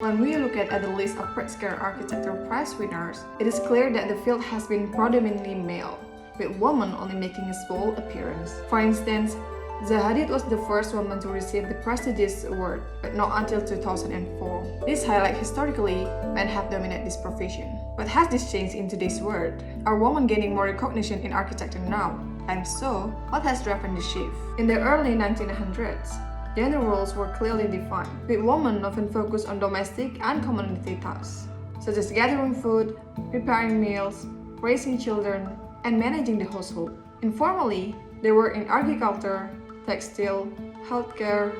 When we look at the list of Pritzker Architecture Prize winners, it is clear that the field has been predominantly male, with women only making a small appearance. For instance, Zaha Hadid was the first woman to receive the prestigious award, but not until 2004. This highlights historically, men have dominated this profession. But has this changed in today's world? Are women gaining more recognition in architecture now? And so, what has driven this shift? In the early 1900s, gender roles were clearly defined, with women often focused on domestic and community tasks, such as gathering food, preparing meals, raising children, and managing the household. Informally, they were in agriculture, textile, healthcare,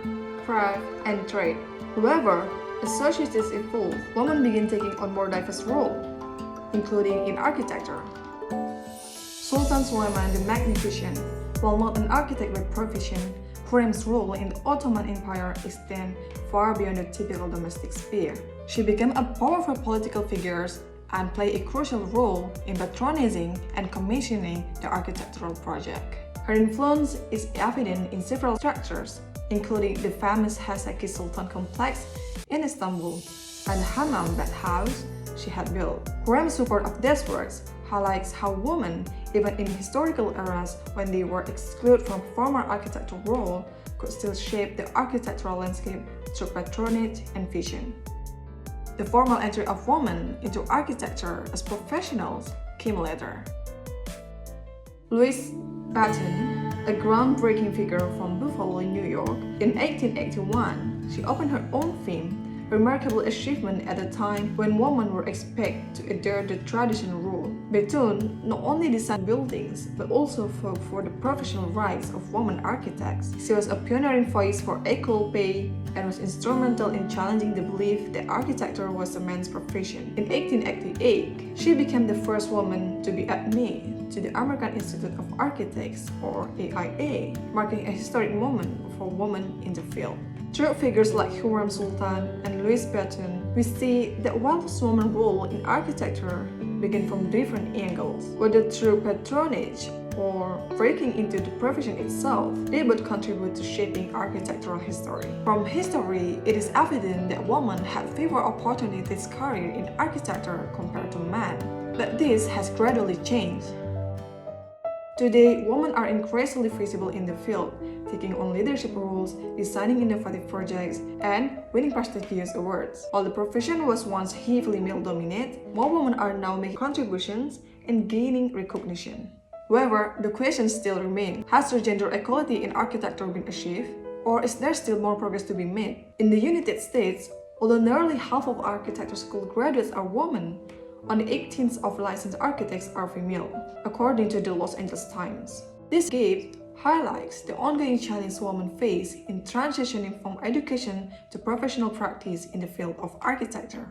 craft, and trade. However, as societies evolved, women began taking on more diverse roles, including in architecture. Sultan Suleiman the Magnificent, while not an architect by profession, Khurram's role in the Ottoman Empire extended far beyond the typical domestic sphere. She became a powerful political figure and played a crucial role in patronizing and commissioning the architectural project. Her influence is evident in several structures, including the famous Haseki Sultan complex in Istanbul and the Hammam bathhouse she had built. Khurram's support of these works highlights how women, even in historical eras when they were excluded from formal architectural role, could still shape the architectural landscape through patronage and vision. The formal entry of women into architecture as professionals came later. Louise Batten, a groundbreaking figure from Buffalo, New York, in 1881, she opened her own firm, a remarkable achievement at a time when women were expected to adhere the traditional rule. Batten not only designed buildings, but also fought for the professional rights of women architects. She was a pioneering voice for equal pay and was instrumental in challenging the belief that architecture was a man's profession. In 1888, she became the first woman to be admitted to the American Institute of Architects, or AIA, marking a historic moment for women in the field. Through figures like Khurram Sultan and Louise Batten, we see that while women's role in architecture began from different angles, whether through patronage or breaking into the profession itself, they both contribute to shaping architectural history. From history, it is evident that women had fewer opportunities career in architecture compared to men, but this has gradually changed. Today, women are increasingly visible in the field, taking on leadership roles, designing innovative projects, and winning prestigious awards. While the profession was once heavily male-dominated, more women are now making contributions and gaining recognition. However, the question still remains: has the gender equality in architecture been achieved, or is there still more progress to be made? In the United States, although nearly half of architecture school graduates are women, only 18% of licensed architects are female, according to the Los Angeles Times. This gap highlights the ongoing challenge women face in transitioning from education to professional practice in the field of architecture.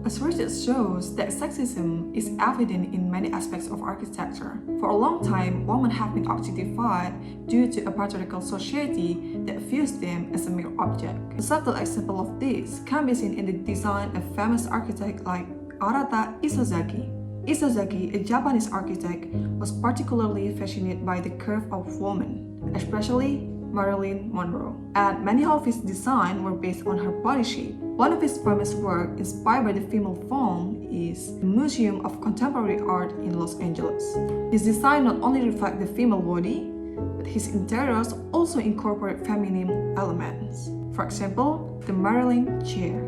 As research shows that sexism is evident in many aspects of architecture. For a long time, women have been objectified due to a patriarchal society that views them as a mere object. A subtle example of this can be seen in the design of famous architects like Arata Isozaki. Isozaki, a Japanese architect, was particularly fascinated by the curve of women, especially Marilyn Monroe, and many of his designs were based on her body shape. One of his famous works inspired by the female form is the Museum of Contemporary Art in Los Angeles. His design not only reflects the female body, but his interiors also incorporate feminine elements. For example, the Marilyn chair,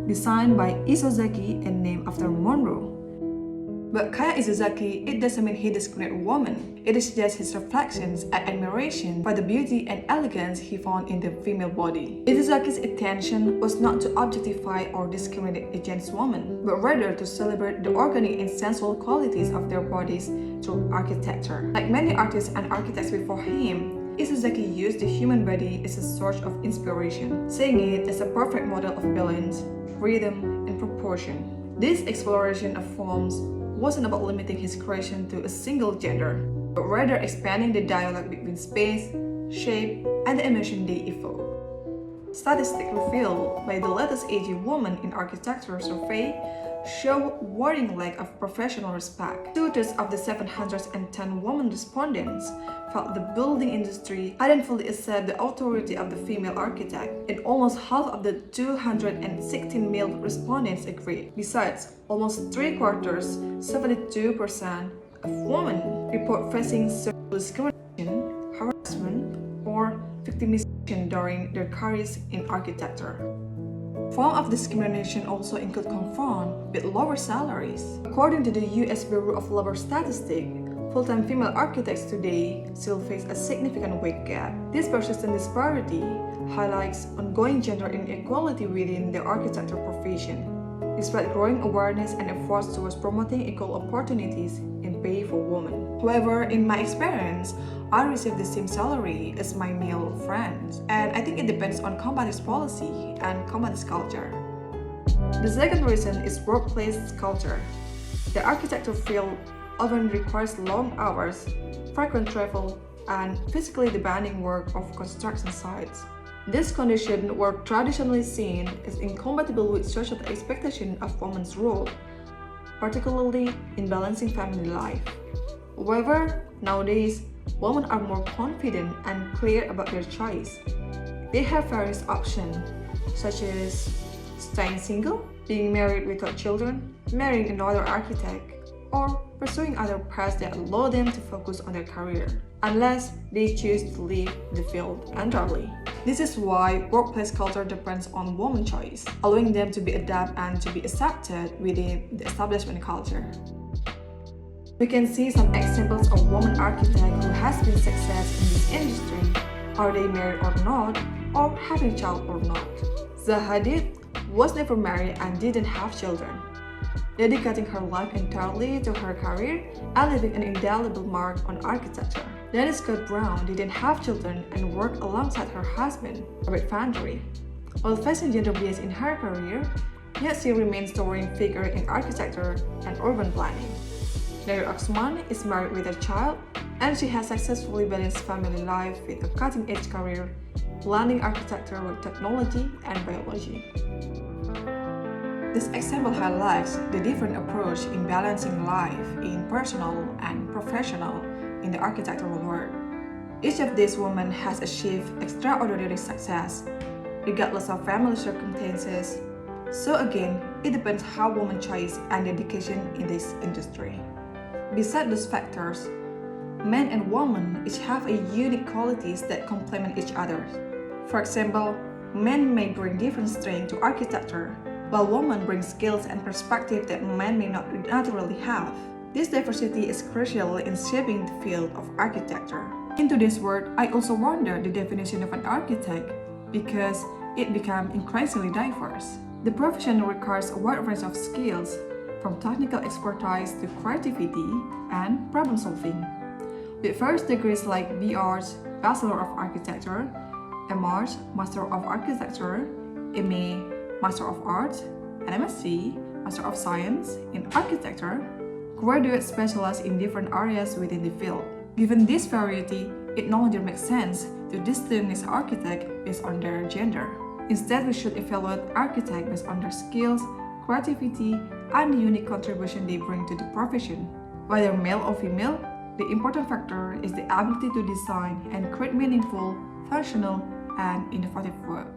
designed by Isozaki and named after Monroe. But Kaya Isozaki, it doesn't mean he discriminates women. It is just his reflections and admiration for the beauty and elegance he found in the female body. Isozaki's intention was not to objectify or discriminate against women, but rather to celebrate the organic and sensual qualities of their bodies through architecture. Like many artists and architects before him, Isozaki used the human body as a source of inspiration, seeing it as a perfect model of balance, rhythm, and proportion. This exploration of forms wasn't about limiting his creation to a single gender, but rather expanding the dialogue between space, shape, and the emotion they evoke. Statistics revealed by the latest AG Women in Architecture survey show worrying lack of professional respect. 2/3 of the 710 women respondents felt the building industry hadn't fully accepted the authority of the female architect, and almost half of the 216 male respondents agreed. Besides, almost 3/4, 72% of women report facing sexual discrimination, harassment, or victimization during their careers in architecture. Forms of discrimination also include confront with lower salaries. According to the U.S. Bureau of Labor Statistics, full-time female architects today still face a significant wage gap. This persistent disparity highlights ongoing gender inequality within the architecture profession, despite growing awareness and efforts towards promoting equal opportunities in pay for women. However, in my experience, I receive the same salary as my male friends, and I think it depends on company's policy and company's culture. The second reason is workplace culture. The architecture field often requires long hours, frequent travel, and physically demanding work of construction sites. This condition were traditionally seen as incompatible with social expectation of women's role, particularly in balancing family life. However, nowadays, women are more confident and clear about their choice. They have various options, such as staying single, being married without children, marrying another architect, or pursuing other paths that allow them to focus on their career, unless they choose to leave the field entirely. This is why workplace culture depends on women's choice, allowing them to be adapted and to be accepted within the establishment culture. We can see some examples of women architects who has been success in this industry, are they married or not, or having a child or not. Zaha Hadid was never married and didn't have children, dedicating her life entirely to her career and leaving an indelible mark on architecture. Dennis Scott Brown didn't have children and worked alongside her husband, Robert Vandery. While facing gender bias in her career, yet she remains a towering figure in architecture and urban planning. Larry Oxman is married with a child, and she has successfully balanced family life with a cutting-edge career, blending architecture with technology and biology. This example highlights the different approach in balancing life in personal and professional in the architectural world. Each of these women has achieved extraordinary success, regardless of family circumstances. So again, it depends how women choose and dedication in this industry. Besides those factors, men and women each have a unique qualities that complement each other. For example, men may bring different strengths to architecture, while women bring skills and perspective that men may not naturally have. This diversity is crucial in shaping the field of architecture. In today's world, I also wonder the definition of an architect because it becomes increasingly diverse. The profession requires a wide range of skills, from technical expertise to creativity and problem solving. With first degrees like B.Arch, Bachelor of Architecture, M.Arch, Master of Architecture, M.A., Master of Arts, and MSc, Master of Science in Architecture, graduates specialize in different areas within the field. Given this variety, it no longer makes sense to distinguish architects based on their gender. Instead, we should evaluate architects based on their skills, creativity, and the unique contribution they bring to the profession. Whether male or female, the important factor is the ability to design and create meaningful, functional, and innovative work.